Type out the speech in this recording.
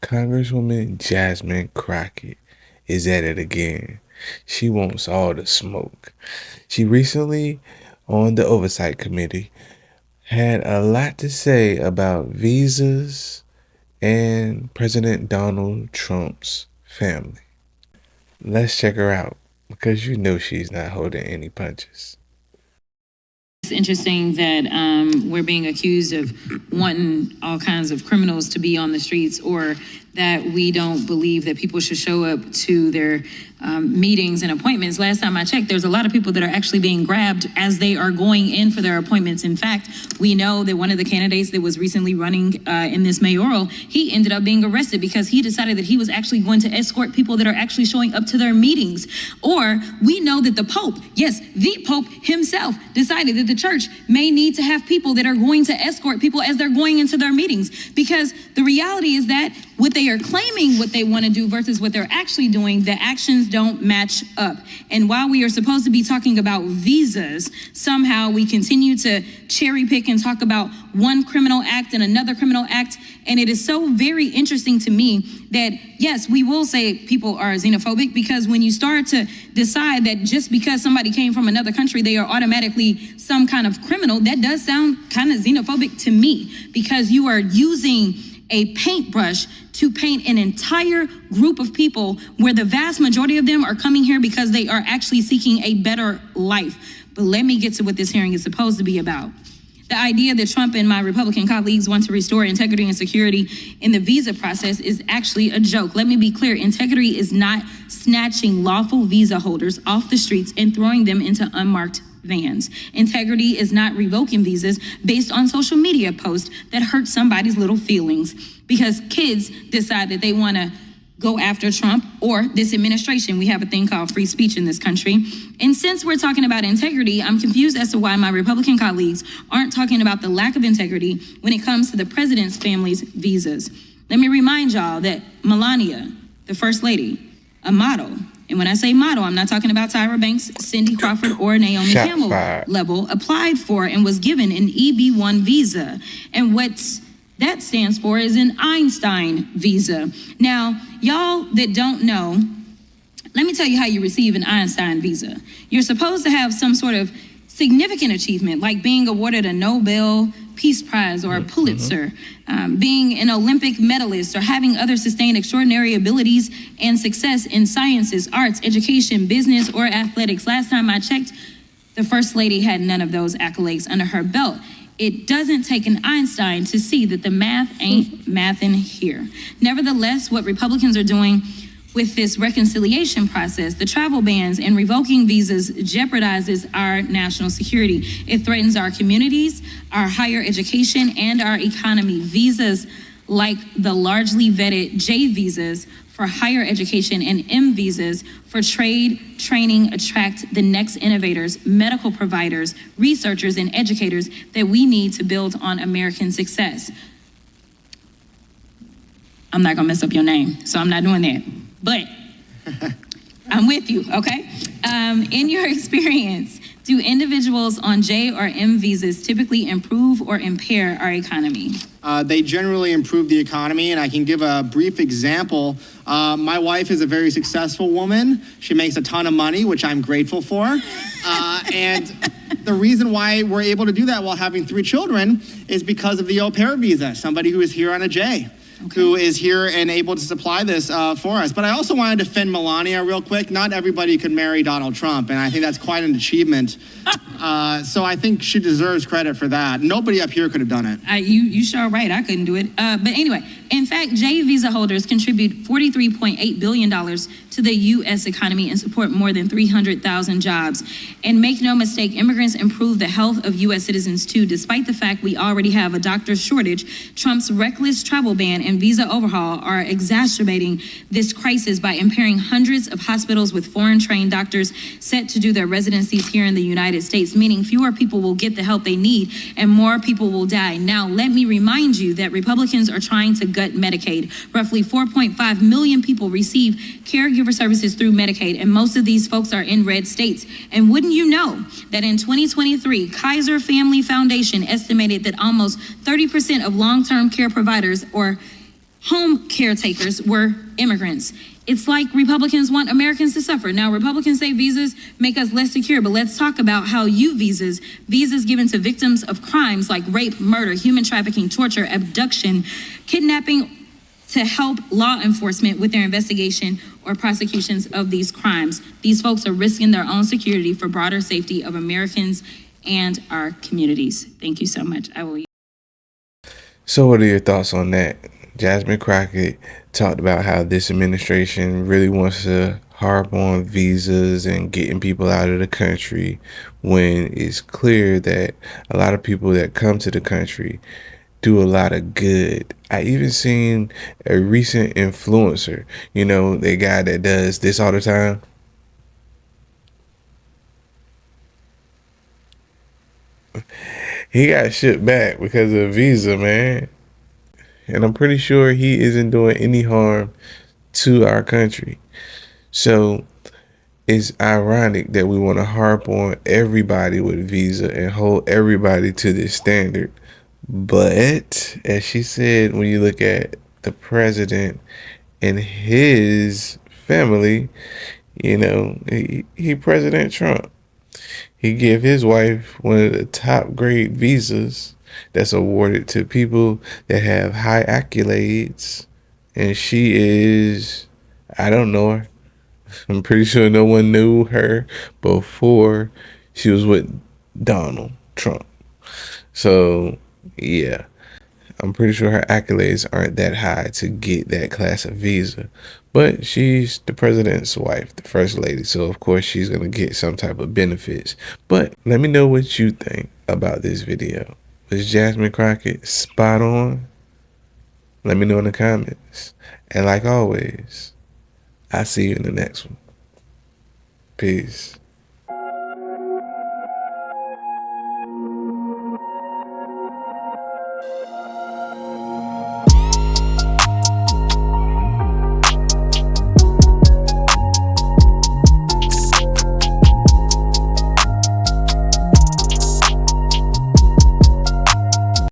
Congresswoman Jasmine Crockett is at it again. She wants all the smoke. She recently, on the Oversight Committee, had a lot to say about visas and President Donald Trump's family. Let's check her out, because you know she's not holding any punches. It's interesting that we're being accused of wanting all kinds of criminals to be on the streets, or that we don't believe that people should show up to their meetings and appointments. Last time I checked, there's a lot of people that are actually being grabbed as they are going in for their appointments. In fact, we know that one of the candidates that was recently running in this mayoral, he ended up being arrested because he decided that he was actually going to escort people that are actually showing up to their meetings. Or we know that the Pope, yes, the Pope himself, decided that the church may need to have people that are going to escort people as they're going into their meetings, because the reality is that what they are claiming what they want to do versus what they're actually doing, the actions don't match up. And while we are supposed to be talking about visas, somehow we continue to cherry pick and talk about one criminal act and another criminal act. And it is so very interesting to me that, yes, we will say people are xenophobic, because when you start to decide that just because somebody came from another country, they are automatically some kind of criminal, that does sound kind of xenophobic to me, because you are using a paintbrush to paint an entire group of people where the vast majority of them are coming here because they are actually seeking a better life. But let me get to what this hearing is supposed to be about. The idea that Trump and my Republican colleagues want to restore integrity and security in the visa process is actually a joke. Let me be clear. Integrity is not snatching lawful visa holders off the streets and throwing them into unmarked vans. Integrity is not revoking visas based on social media posts that hurt somebody's little feelings because kids decide that they want to go after Trump or this administration. We have a thing called free speech in this country. And since we're talking about integrity, I'm confused as to why my Republican colleagues aren't talking about the lack of integrity when it comes to the president's family's visas. Let me remind y'all that Melania, the first lady, a model, and when I say model, I'm not talking about Tyra Banks, Cindy Crawford, or Naomi Campbell level, applied for and was given an EB-1 visa. And what that stands for is an Einstein Visa. Now, y'all that don't know, let me tell you how you receive an Einstein Visa. You're supposed to have some sort of significant achievement, like being awarded a Nobel Peace Prize or a Pulitzer, being an Olympic medalist, or having other sustained extraordinary abilities and success in sciences, arts, education, business, or athletics. Last time I checked, the First Lady had none of those accolades under her belt. It doesn't take an Einstein to see that the math ain't mathin' here. Nevertheless, what Republicans are doing with this reconciliation process, the travel bans and revoking visas, jeopardizes our national security. It threatens our communities, our higher education, and our economy. Visas like the largely vetted J visas for higher education and M visas for trade, training, attract the next innovators, medical providers, researchers, and educators that we need to build on American success. I'm not gonna mess up your name, so I'm not doing that. But I'm with you, okay? In your experience, do individuals on J or M visas typically improve or impair our economy? They generally improve the economy, and I can give a brief example. My wife is a very successful woman. She makes a ton of money, which I'm grateful for. And the reason why we're able to do that while having 3 children is because of the au pair visa, somebody who is here on a J. Okay. Who is here and able to supply this for us. But I also want to defend Melania real quick. Not everybody could marry Donald Trump, and I think that's quite an achievement. So I think she deserves credit for that. Nobody up here could have done it. You sure right, I couldn't do it. But anyway, in fact, J visa holders contribute $43.8 billion to the U.S. economy and support more than 300,000 jobs. And make no mistake, immigrants improve the health of U.S. citizens too. Despite the fact we already have a doctor shortage, Trump's reckless travel ban and visa overhaul are exacerbating this crisis by impairing hundreds of hospitals with foreign-trained doctors set to do their residencies here in the United States, meaning fewer people will get the help they need and more people will die. Now, let me remind you that Republicans are trying to gut Medicaid. Roughly 4.5 million people receive caregiver services through Medicaid, and most of these folks are in red states. And wouldn't you know that in 2023, Kaiser Family Foundation estimated that almost 30% of long-term care providers, or home caretakers were immigrants. It's like Republicans want Americans to suffer. Now, Republicans say visas make us less secure, but let's talk about how visas given to victims of crimes like rape, murder, human trafficking, torture, abduction, kidnapping, to help law enforcement with their investigation or prosecutions of these crimes. These folks are risking their own security for broader safety of Americans and our communities. Thank you so much. I will. So what are your thoughts on that? Jasmine Crockett talked about how this administration really wants to harp on visas and getting people out of the country when it's clear that a lot of people that come to the country do a lot of good. I even seen a recent influencer, the guy that does this all the time. He got shipped back because of a visa, man. And I'm pretty sure he isn't doing any harm to our country. So it's ironic that we want to harp on everybody with visa and hold everybody to this standard. But as she said, when you look at the president and his family, he President Trump. He gave his wife one of the top grade visas that's awarded to people that have high accolades. And she is, I don't know her. I'm pretty sure no one knew her before she was with Donald Trump. So, yeah. I'm pretty sure her accolades aren't that high to get that class of visa. But she's the president's wife, the first lady. So, of course, she's going to get some type of benefits. But let me know what you think about this video. Was Jasmine Crockett spot on? Let me know in the comments. And like always, I'll see you in the next one. Peace.